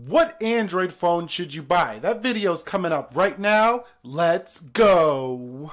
What Android phone should you buy? That video is coming up right now. Let's go.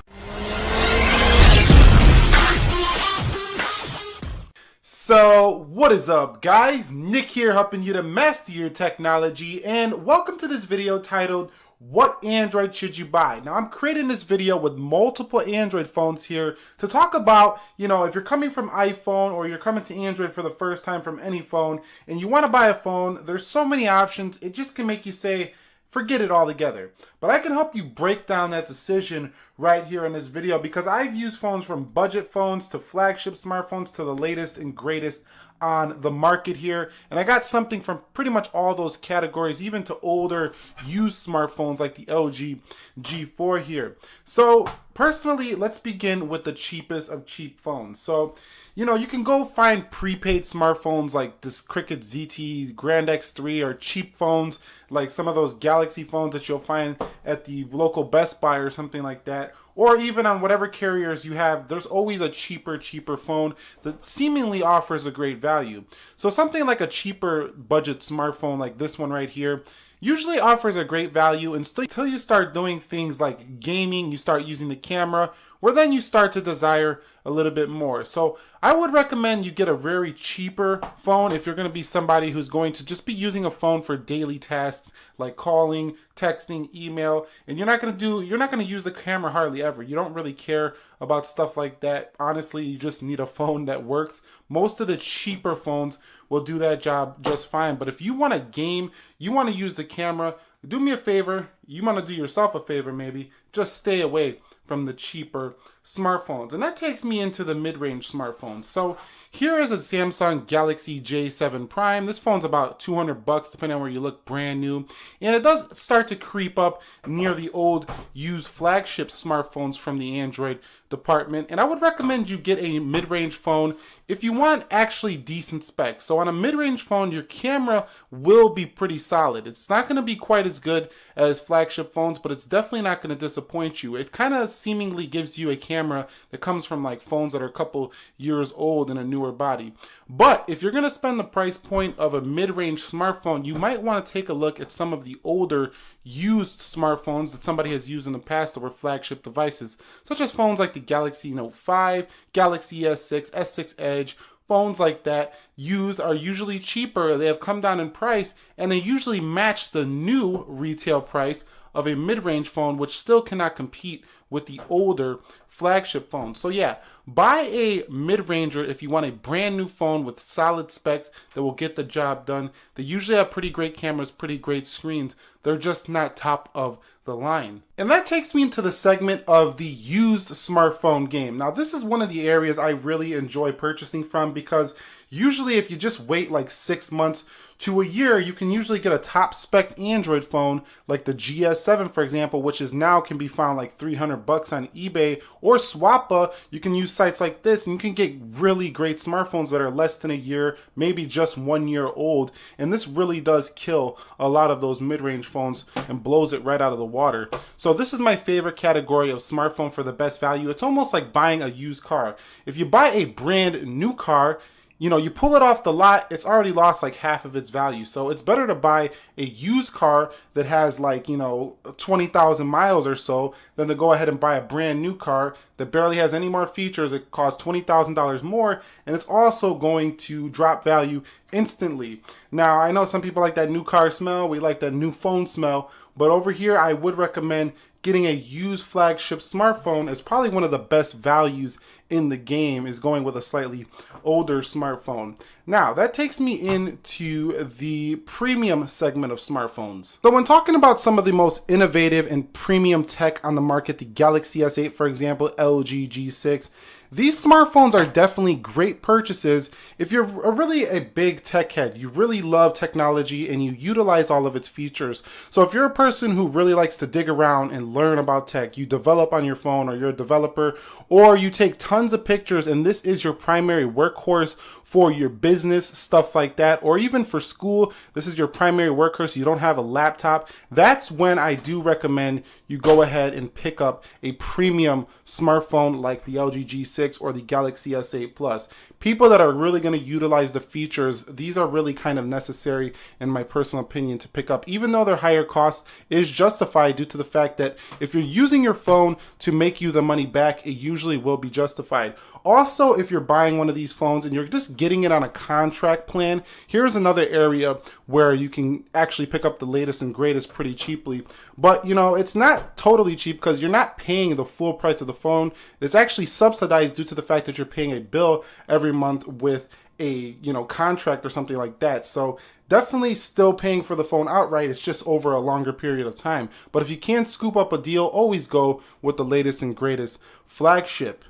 So, what is up guys? Nick here helping you to master your technology, and welcome to this video titled What Android Should You Buy? Now I'm creating this video with multiple Android phones here to talk about, if you're coming from iPhone or you're coming to Android for the first time from any phone and you want to buy a phone, there's so many options, it just can make you say, forget it altogether. But I can help you break down that decision right here in this video because I've used phones from budget phones to flagship smartphones to the latest and greatest on the market here, and I got something from pretty much all those categories, even to older used smartphones like the LG G4 here. So personally, let's begin with the cheapest of cheap phones. So you can go find prepaid smartphones like this Cricket ZT Grand X3 or cheap phones like some of those Galaxy phones that you'll find at the local Best Buy or something like that. Or even on whatever carriers you have, there's always a cheaper phone that seemingly offers a great value. So something like a cheaper budget smartphone like this one right here usually offers a great value until you start doing things like gaming, you start using the camera, where then you start to desire a little bit more. So I would recommend you get a very cheaper phone if you're going to be somebody who's going to just be using a phone for daily tasks like calling, texting, email, and you're not going to use the camera hardly ever. You don't really care about stuff like that. Honestly, you just need a phone that works. Most of the cheaper phones will do that job just fine. But if you want to game, you want to use the camera, do me a favor, you want to do yourself a favor maybe, just stay away from the cheaper smartphones. And that takes me into the mid-range smartphones. So here is a Samsung Galaxy J7 Prime. This phone's about $200 depending on where you look, brand new. And it does start to creep up near the old used flagship smartphones from the Android department. And I would recommend you get a mid-range phone if you want actually decent specs. So on a mid-range phone, your camera will be pretty solid. It's not going to be quite as good as flagship phones, but it's definitely not going to disappoint you. It kind of seemingly gives you a camera that comes from like phones that are a couple years old in a newer body. But if you're going to spend the price point of a mid-range smartphone, you might want to take a look at some of the older used smartphones that somebody has used in the past that were flagship devices, such as phones like the Galaxy Note 5, Galaxy S6, S6 Edge. Phones like that used are usually cheaper. They have come down in price, and they usually match the new retail price of a mid-range phone, which still cannot compete with the older flagship phones. So yeah, buy a mid-ranger if you want a brand new phone with solid specs that will get the job done. They usually have pretty great cameras, pretty great screens. They're just not top of the line. And that takes me into the segment of the used smartphone game. Now this is one of the areas I really enjoy purchasing from because usually if you just wait like 6 months to a year, you can usually get a top spec Android phone like the GS7 for example, which is now can be found like $300 on eBay or Swappa. You can use sites like this and you can get really great smartphones that are less than a year, maybe just 1 year old. And this really does kill a lot of those mid-range phones and blows it right out of the water. So this is my favorite category of smartphone for the best value. It's almost like buying a used car. If you buy a brand new car, you pull it off the lot, it's already lost like half of its value. So it's better to buy a used car that has like, 20,000 miles or so than to go ahead and buy a brand new car that barely has any more features. It costs $20,000 more, and it's also going to drop value instantly. Now, I know some people like that new car smell. We like that new phone smell. But over here, I would recommend getting a used flagship smartphone as probably one of the best values in the game is going with a slightly older smartphone. Now, that takes me into the premium segment of smartphones. So when talking about some of the most innovative and premium tech on the market, the Galaxy S8, for example, LG G6, these smartphones are definitely great purchases if you're really a big tech head. You really love technology and you utilize all of its features. So if you're a person who really likes to dig around and learn about tech, you develop on your phone or you're a developer, or you take tons of pictures and this is your primary workhorse for your business, stuff like that, or even for school, this is your primary workhorse, you don't have a laptop, that's when I do recommend you go ahead and pick up a premium smartphone like the LG G6 G6 or the Galaxy S8 Plus. People that are really going to utilize the features, these are really kind of necessary in my personal opinion to pick up, even though their higher cost is justified due to the fact that if you're using your phone to make you the money back, it usually will be justified. Also, if you're buying one of these phones and you're just getting it on a contract plan, here's another area where you can actually pick up the latest and greatest pretty cheaply. But you know, it's not totally cheap because you're not paying the full price of the phone. It's actually subsidized due to the fact that you're paying a bill every month with a contract or something like that. So definitely still paying for the phone outright. It's just over a longer period of time. But if you can scoop up a deal, always go with the latest and greatest flagship.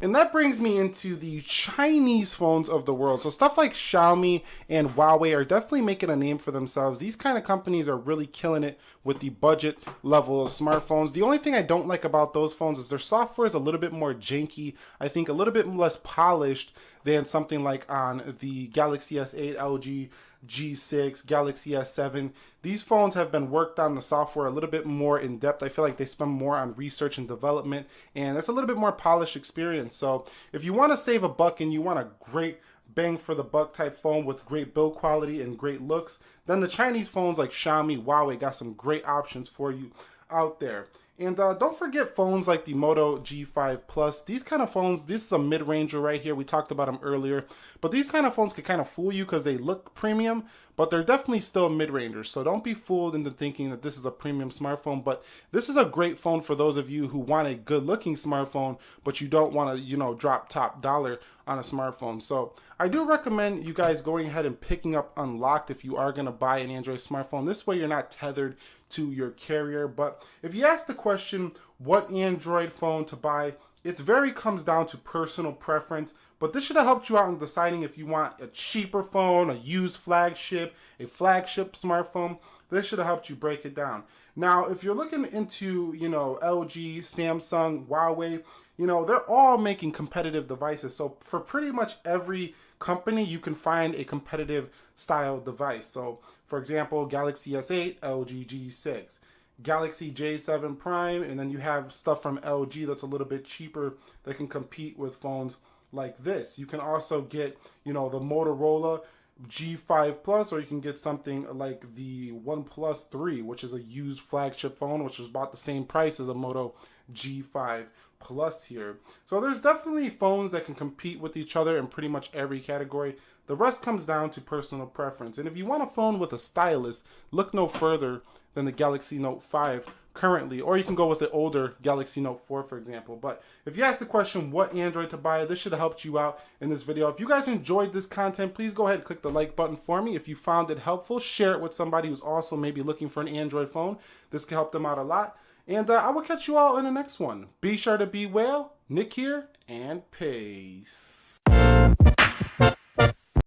And that brings me into the Chinese phones of the world. So stuff like Xiaomi and Huawei are definitely making a name for themselves. These kind of companies are really killing it with the budget level of smartphones. The only thing I don't like about those phones is their software is a little bit more janky. I think a little bit less polished than something like on the Galaxy S8, LG G6, Galaxy S7. These phones have been worked on the software a little bit more in depth. I feel like they spend more on research and development, and it's a little bit more polished experience. So if you want to save a buck and you want a great bang for the buck type phone with great build quality and great looks, then the Chinese phones like Xiaomi, Huawei got some great options for you out there. And don't forget phones like the Moto G5 Plus. These kind of phones, this is a mid-ranger right here. We talked about them earlier. But these kind of phones can kind of fool you because they look premium, but they're definitely still mid-rangers. So don't be fooled into thinking that this is a premium smartphone. But this is a great phone for those of you who want a good-looking smartphone, but you don't want to, drop top dollar on a smartphone. So I do recommend you guys going ahead and picking up Unlocked if you are going to buy an Android smartphone. This way you're not tethered to your carrier. But if you ask the question, what Android phone to buy, it very comes down to personal preference. But this should have helped you out in deciding if you want a cheaper phone, a used flagship, a flagship smartphone. This should have helped you break it down. Now, if you're looking into, LG, Samsung, Huawei, they're all making competitive devices. So for pretty much every company, you can find a competitive style device. So for example, Galaxy S8, LG G6, Galaxy J7 Prime, and then you have stuff from LG that's a little bit cheaper that can compete with phones like this. You can also get, the Motorola G5 Plus, or you can get something like the OnePlus 3, which is a used flagship phone, which is about the same price as a Moto G5 Plus here. So there's definitely phones that can compete with each other in pretty much every category. The rest comes down to personal preference. And if you want a phone with a stylus, look no further than the Galaxy Note 5 currently, or you can go with the older Galaxy Note 4, for example. But if you ask the question, what Android to buy, this should have helped you out in this video. If you guys enjoyed this content, please go ahead and click the like button for me. If you found it helpful, share it with somebody who's also maybe looking for an Android phone. This can help them out a lot. And I will catch you all in the next one. Be sure to be well. Nick here, and peace.